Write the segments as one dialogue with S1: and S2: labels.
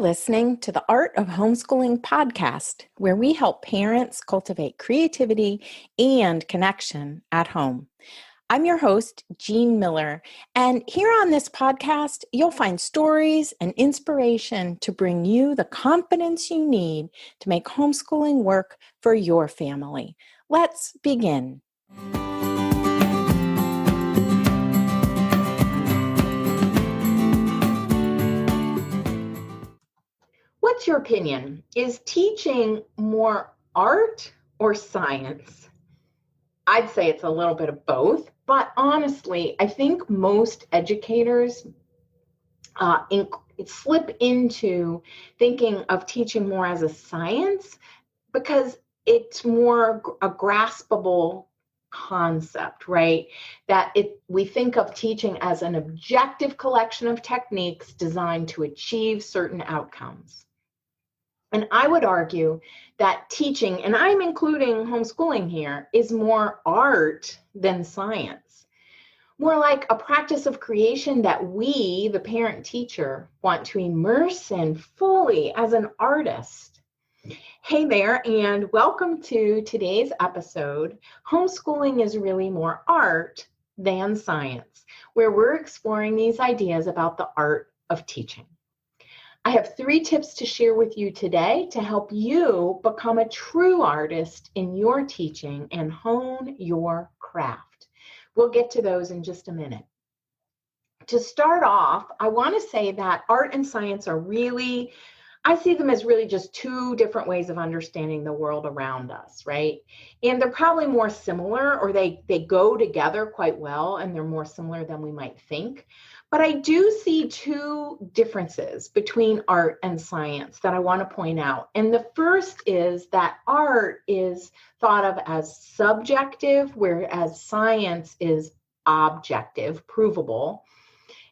S1: listening to the Art of Homeschooling podcast, where we help parents cultivate creativity and connection at home. I'm your host, Jean Miller, and here on this podcast, you'll find stories and inspiration to bring you the confidence you need to make homeschooling work for your family. Let's begin. What's your opinion? Is teaching more art or science? I'd say it's a little bit of both, but honestly, I think most educators slip into thinking of teaching more as a science because it's more a graspable concept, right? We think of teaching as an objective collection of techniques designed to achieve certain outcomes. And I would argue that teaching, and I'm including homeschooling here, is more art than science. More like a practice of creation that we, the parent teacher, want to immerse in fully as an artist. Hey there, and welcome to today's episode, Homeschooling is Really More Art Than Science, where we're exploring these ideas about the art of teaching. I have 3 tips to share with you today to help you become a true artist in your teaching and hone your craft. We'll get to those in just a minute. To start off, I want to say that art and science are I see them as really just 2 different ways of understanding the world around us, right? And they're probably more similar, or they go together quite well, and they're more similar than we might think. But I do see 2 differences between art and science that I want to point out. And the first is that art is thought of as subjective, whereas science is objective, provable.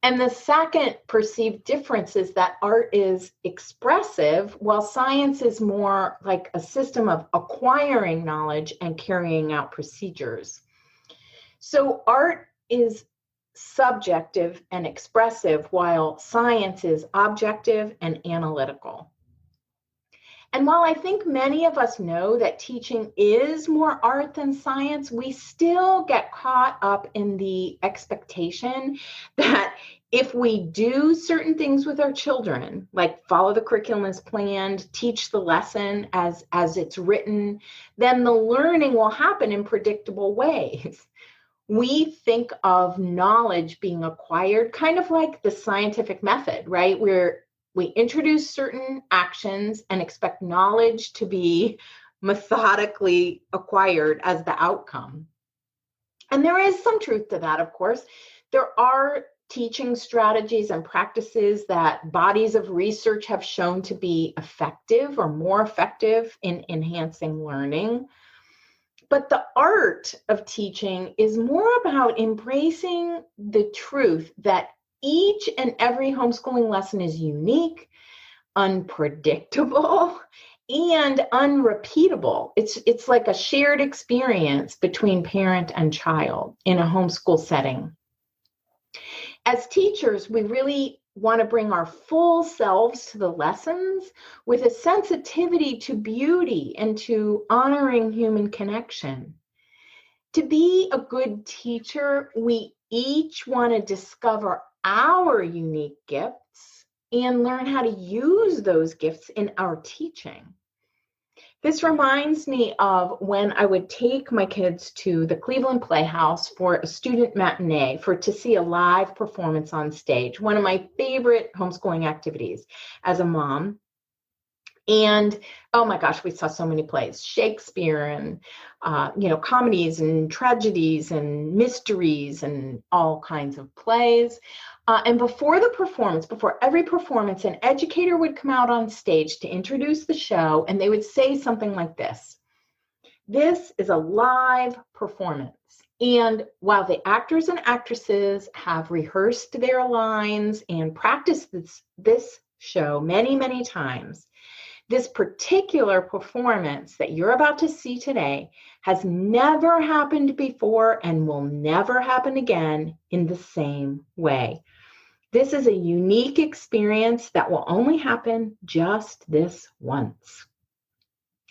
S1: And the second perceived difference is that art is expressive, while science is more like a system of acquiring knowledge and carrying out procedures. So art is subjective and expressive, while science is objective and analytical. And while I think many of us know that teaching is more art than science, we still get caught up in the expectation that if we do certain things with our children, like follow the curriculum as planned, teach the lesson as it's written, then the learning will happen in predictable ways. We think of knowledge being acquired kind of like the scientific method, right? Where we introduce certain actions and expect knowledge to be methodically acquired as the outcome. And there is some truth to that, of course. There are teaching strategies and practices that bodies of research have shown to be effective or more effective in enhancing learning. But the art of teaching is more about embracing the truth that each and every homeschooling lesson is unique, unpredictable, and unrepeatable. It's like a shared experience between parent and child in a homeschool setting. As teachers, we really want to bring our full selves to the lessons with a sensitivity to beauty and to honoring human connection. To be a good teacher, we each want to discover our unique gifts and learn how to use those gifts in our teaching. This reminds me of when I would take my kids to the Cleveland Playhouse for a student matinee to see a live performance on stage, one of my favorite homeschooling activities as a mom. And oh my gosh, we saw so many plays, Shakespeare and, comedies and tragedies and mysteries and all kinds of plays. And before every performance, an educator would come out on stage to introduce the show, and they would say something like this: "This is a live performance. And while the actors and actresses have rehearsed their lines and practiced this show many, many times, this particular performance that you're about to see today has never happened before and will never happen again in the same way. This is a unique experience that will only happen just this once.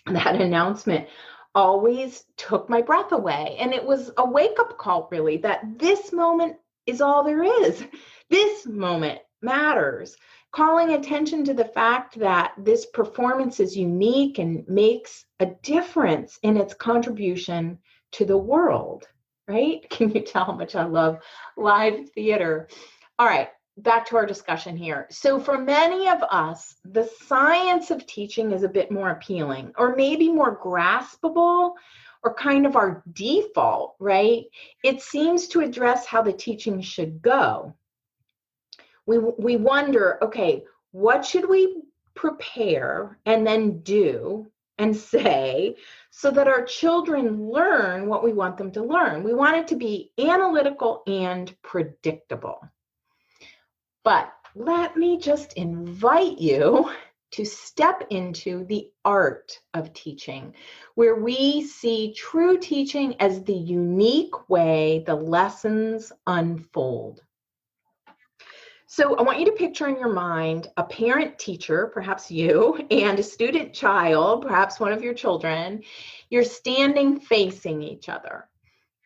S1: That announcement always took my breath away. And it was a wake-up call, really, that this moment is all there is. This moment matters. Calling attention to the fact that this performance is unique and makes a difference in its contribution to the world, right? Can you tell how much I love live theater? All right, back to our discussion here. So for many of us, the science of teaching is a bit more appealing, or maybe more graspable, or kind of our default, right? It seems to address how the teaching should go. We wonder, okay, what should we prepare and then do and say so that our children learn what we want them to learn? We want it to be analytical and predictable. But let me just invite you to step into the art of teaching, where we see true teaching as the unique way the lessons unfold. So I want you to picture in your mind a parent teacher, perhaps you, and a student child, perhaps one of your children. You're standing facing each other.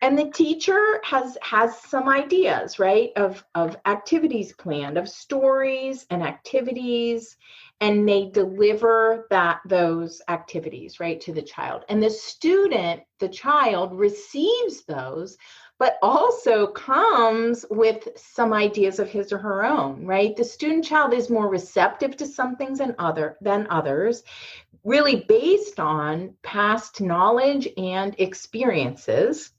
S1: And the teacher has some ideas, right, of activities planned, of stories and activities, and they deliver those activities, right, to the child. And the student, the child, receives those, but also comes with some ideas of his or her own, right? The student child is more receptive to some things than others, really based on past knowledge and experiences,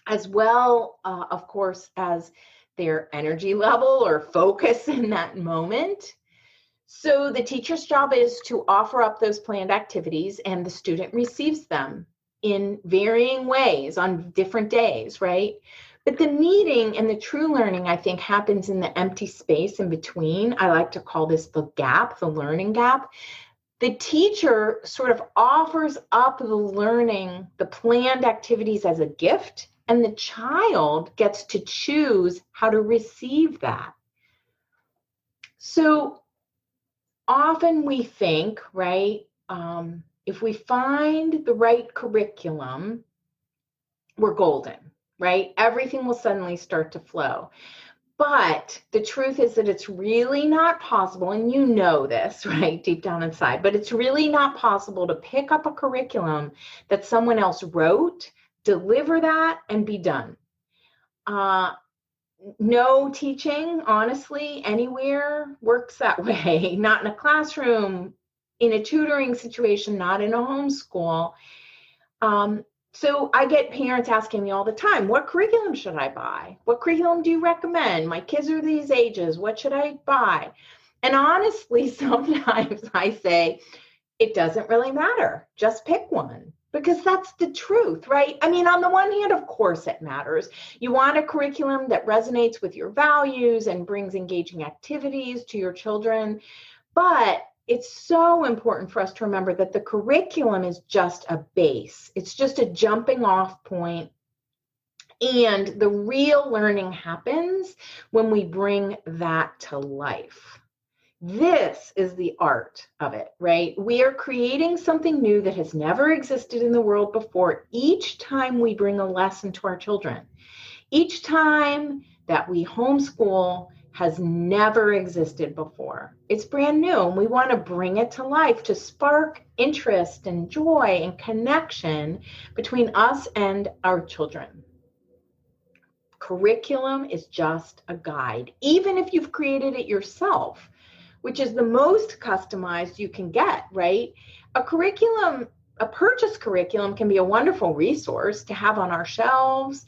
S1: as well, of course, as their energy level or focus in that moment. So the teacher's job is to offer up those planned activities, and the student receives them in varying ways on different days, right? But the meeting and the true learning, I think, happens in the empty space in between. I like to call this the gap, the learning gap. The teacher sort of offers up the learning, the planned activities as a gift, and the child gets to choose how to receive that. So often we think, right, if we find the right curriculum, we're golden, right? Everything will suddenly start to flow. But the truth is that it's really not possible, and you know this, right, deep down inside, but it's really not possible to pick up a curriculum that someone else wrote, deliver that, and be done. No teaching, honestly, anywhere works that way. Not in a classroom, in a tutoring situation, not in a homeschool. So I get parents asking me all the time, what curriculum should I buy? What curriculum do you recommend? My kids are these ages. What should I buy? And honestly, sometimes I say, it doesn't really matter. Just pick one. Because that's the truth, right? I mean, on the one hand, of course it matters. You want a curriculum that resonates with your values and brings engaging activities to your children. But it's so important for us to remember that the curriculum is just a base. It's just a jumping off point. And the real learning happens when we bring that to life. This is the art of it, right? We are creating something new that has never existed in the world before each time we bring a lesson to our children. Each time that we homeschool has never existed before. It's brand new, and we want to bring it to life to spark interest and joy and connection between us and our children. Curriculum is just a guide, even if you've created it yourself, which is the most customized you can get, right? A purchased curriculum can be a wonderful resource to have on our shelves,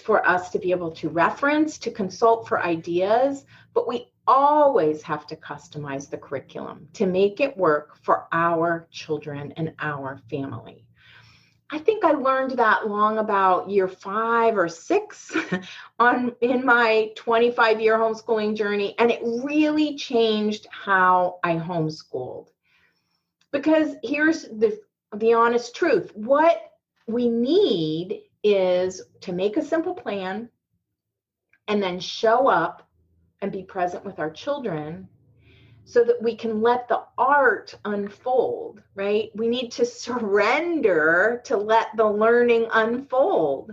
S1: for us to be able to reference, to consult for ideas, but we always have to customize the curriculum to make it work for our children and our family. I think I learned that long about year 5 or 6 in my 25-year homeschooling journey, and it really changed how I homeschooled. Because here's the honest truth. What we need is to make a simple plan and then show up and be present with our children so that we can let the art unfold, right? We need to surrender to let the learning unfold.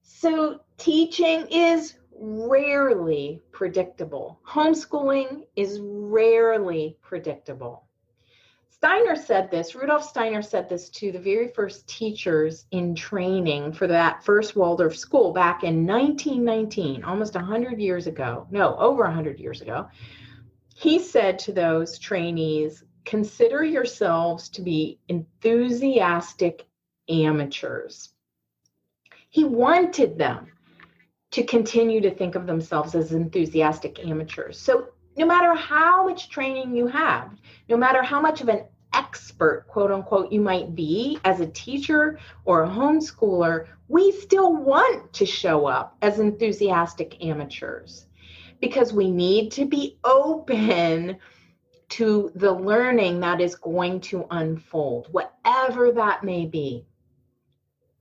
S1: So teaching is rarely predictable. Homeschooling is rarely predictable. Rudolf Steiner said this to the very first teachers in training for that first Waldorf school back in 1919, almost 100 years ago. No, over 100 years ago. He said to those trainees, consider yourselves to be enthusiastic amateurs. He wanted them to continue to think of themselves as enthusiastic amateurs. So no matter how much training you have, no matter how much of an expert, quote unquote, you might be as a teacher or a homeschooler, we still want to show up as enthusiastic amateurs because we need to be open to the learning that is going to unfold, whatever that may be.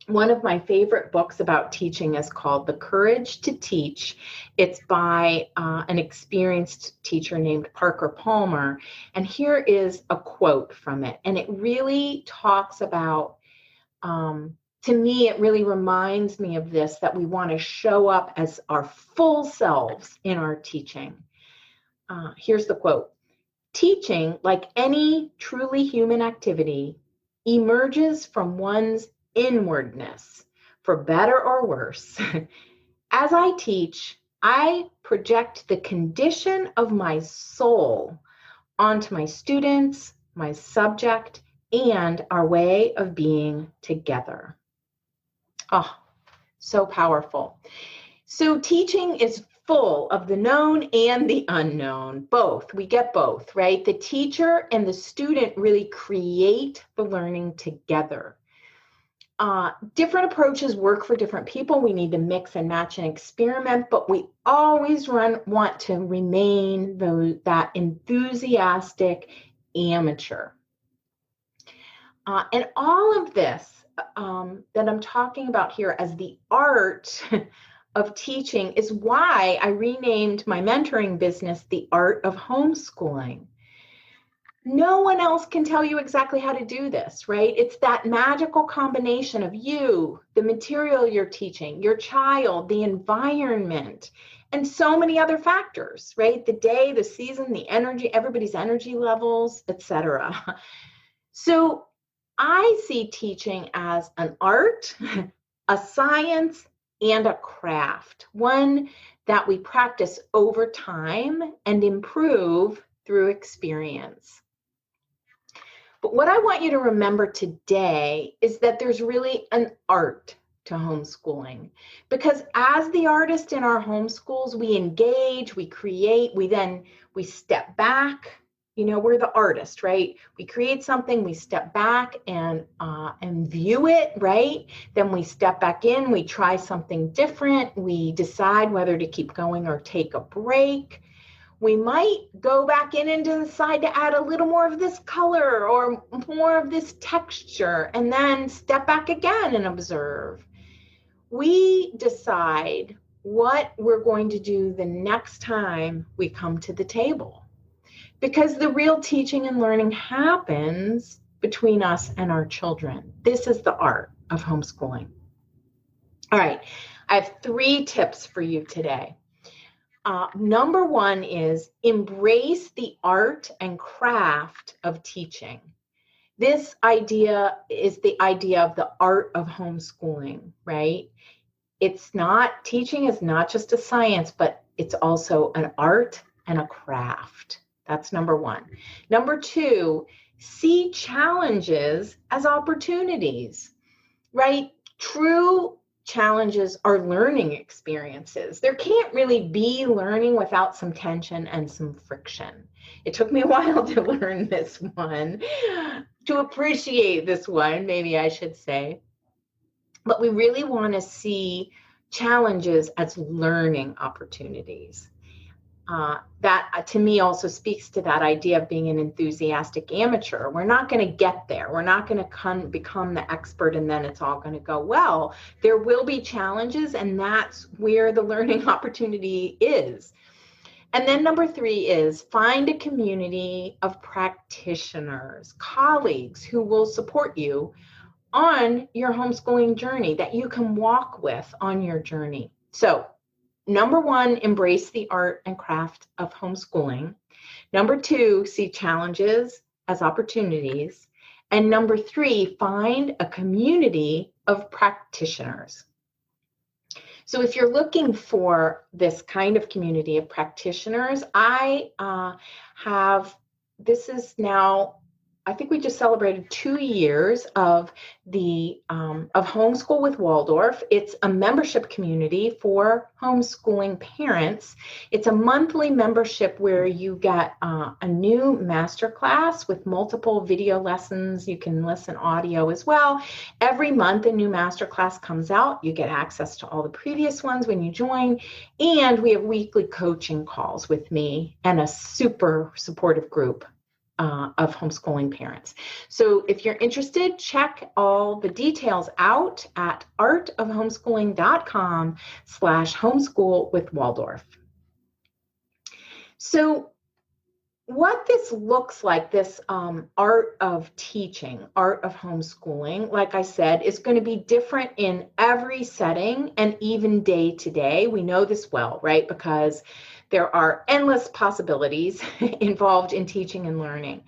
S1: One of my favorite books about teaching is called The Courage to Teach. It's by an experienced teacher named Parker Palmer. And here is a quote from it. And it really talks about, to me, it really reminds me of this, that we want to show up as our full selves in our teaching. Here's the quote. Teaching, like any truly human activity, emerges from one's inwardness, for better or worse. As I teach, I project the condition of my soul onto my students, my subject, and our way of being together. Oh, so powerful. So teaching is full of the known and the unknown, both. We get both, right? The teacher and the student really create the learning together. Different approaches work for different people. We need to mix and match and experiment, but we always want to remain that enthusiastic amateur. And all of this that I'm talking about here as the art of teaching is why I renamed my mentoring business The Art of Homeschooling. No one else can tell you exactly how to do this, right? It's that magical combination of you, the material you're teaching, your child, the environment, and so many other factors, right? The day, the season, the energy, everybody's energy levels, etc. So I see teaching as an art, a science, and a craft, one that we practice over time and improve through experience. But what I want you to remember today is that there's really an art to homeschooling, because as the artist in our homeschools, we engage, we create, we step back. You know, we're the artist, right? We create something, we step back and view it, right? Then we step back in, we try something different, we decide whether to keep going or take a break. We might go back in and decide to add a little more of this color or more of this texture, and then step back again and observe. We decide what we're going to do the next time we come to the table, because the real teaching and learning happens between us and our children. This is the art of homeschooling. All right, I have 3 tips for you today. Number 1 is embrace the art and craft of teaching. This idea is the idea of the art of homeschooling, right? Teaching is not just a science, but it's also an art and a craft. That's number 1. Number 2, see challenges as opportunities, right? True challenges are learning experiences. There can't really be learning without some tension and some friction. It took me a while to learn this one, to appreciate this one, maybe I should say. But we really want to see challenges as learning opportunities. That to me also speaks to that idea of being an enthusiastic amateur. We're not going to get there. We're not going to become the expert and then it's all going to go well. There will be challenges, and that's where the learning opportunity is. And then number 3 is find a community of practitioners, colleagues who will support you on your homeschooling journey, that you can walk with on your journey. So, number 1, embrace the art and craft of homeschooling. Number 2, see challenges as opportunities. And number 3, find a community of practitioners. So if you're looking for this kind of community of practitioners, this is now, I think we just celebrated 2 years of of Homeschool with Waldorf. It's a membership community for homeschooling parents. It's a monthly membership where you get a new masterclass with multiple video lessons. You can listen audio as well. Every month a new masterclass comes out. You get access to all the previous ones when you join. And we have weekly coaching calls with me and a super supportive group of homeschooling parents. So if you're interested, check all the details out at artofhomeschooling.com/homeschool with Waldorf. So what this looks like, this art of teaching, art of homeschooling, like I said, is going to be different in every setting and even day to day. We know this well, right? Because there are endless possibilities involved in teaching and learning.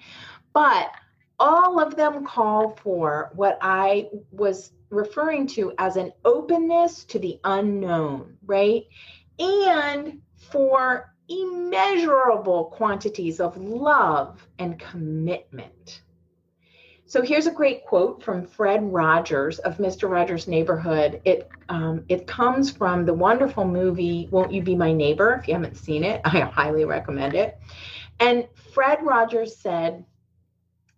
S1: But all of them call for what I was referring to as an openness to the unknown, right? And for immeasurable quantities of love and commitment. So here's a great quote from Fred Rogers of Mr. Rogers' Neighborhood. It comes from the wonderful movie, Won't You Be My Neighbor? If you haven't seen it, I highly recommend it. And Fred Rogers said,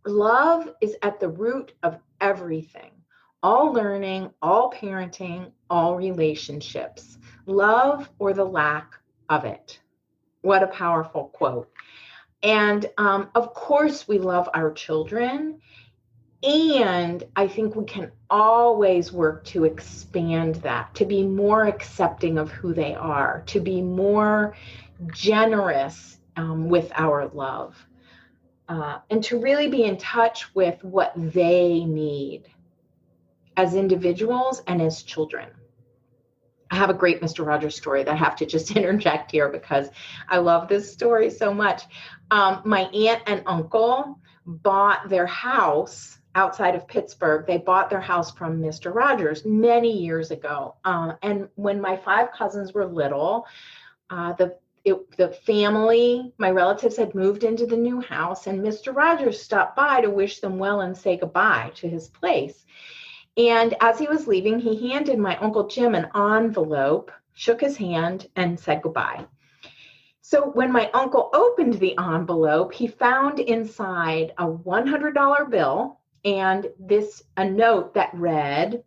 S1: love is at the root of everything. All learning, all parenting, all relationships. Love or the lack of it. What a powerful quote. And of course, we love our children. And I think we can always work to expand that, to be more accepting of who they are, to be more generous with our love, and to really be in touch with what they need as individuals and as children. I have a great Mr. Rogers story that I have to just interject here because I love this story so much. My aunt and uncle bought their house outside of Pittsburgh. They bought their house from Mr. Rogers many years ago. And when my 5 cousins were little, the family, my relatives had moved into the new house, and Mr. Rogers stopped by to wish them well and say goodbye to his place. And as he was leaving, he handed my Uncle Jim an envelope, shook his hand, and said goodbye. So when my uncle opened the envelope, he found inside a $100 bill and a note that read,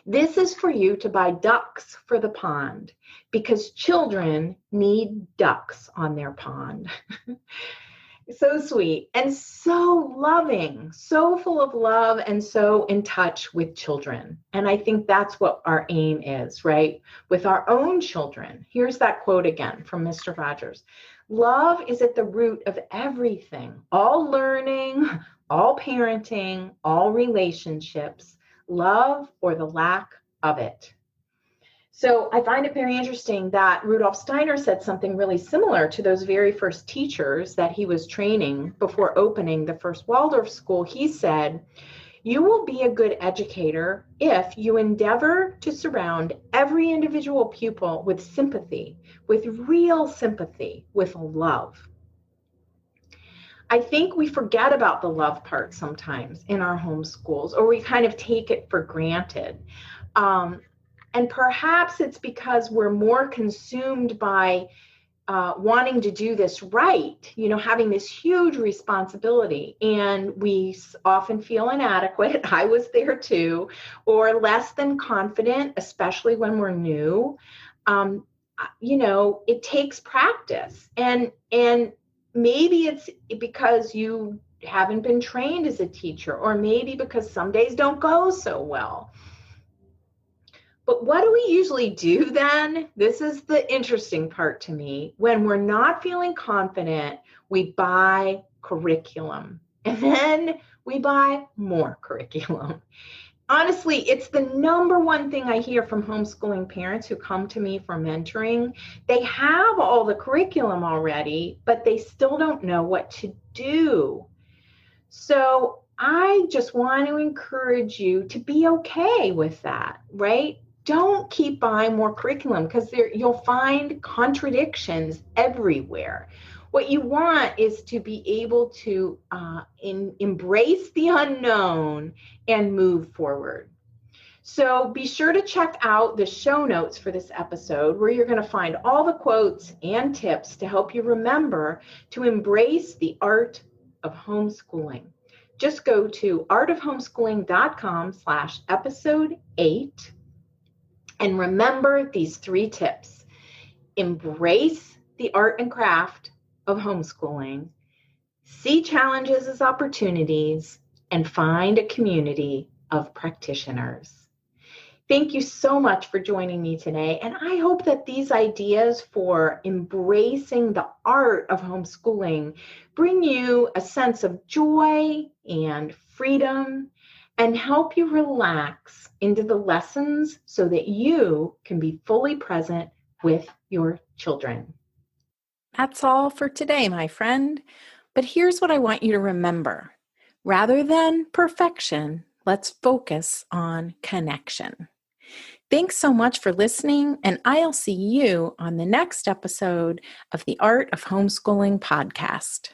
S1: "This is for you to buy ducks for the pond because children need ducks on their pond." So sweet and so loving, so full of love and so in touch with children. And I think that's what our aim is, right? With our own children. Here's that quote again from Mr. Rogers. Love is at the root of everything, all learning, all parenting, all relationships, love or the lack of it. So I find it very interesting that Rudolf Steiner said something really similar to those very first teachers that he was training before opening the first Waldorf school. He said, "You will be a good educator if you endeavor to surround every individual pupil with sympathy, with real sympathy, with love." I think we forget about the love part sometimes in our homeschools, or we kind of take it for granted. And perhaps it's because we're more consumed by wanting to do this right, having this huge responsibility. And we often feel inadequate. I was there too, or less than confident, especially when we're new. It takes practice. And maybe it's because you haven't been trained as a teacher, or maybe because some days don't go so well. But what do we usually do then? This is the interesting part to me. When we're not feeling confident, we buy curriculum, and then we buy more curriculum. Honestly, it's the number one thing I hear from homeschooling parents who come to me for mentoring. They have all the curriculum already, but they still don't know what to do. So I just want to encourage you to be okay with that, right? Don't keep buying more curriculum because you'll find contradictions everywhere. What you want is to be able to embrace the unknown and move forward. So be sure to check out the show notes for this episode, where you're going to find all the quotes and tips to help you remember to embrace the art of homeschooling. Just go to artofhomeschooling.com/episode 8 and remember these 3 tips. Embrace the art and craft of homeschooling, see challenges as opportunities, and find a community of practitioners. Thank you so much for joining me today. And I hope that these ideas for embracing the art of homeschooling bring you a sense of joy and freedom and help you relax into the lessons so that you can be fully present with your children.
S2: That's all for today, my friend. But here's what I want you to remember. Rather than perfection, let's focus on connection. Thanks so much for listening, and I'll see you on the next episode of the Art of Homeschooling podcast.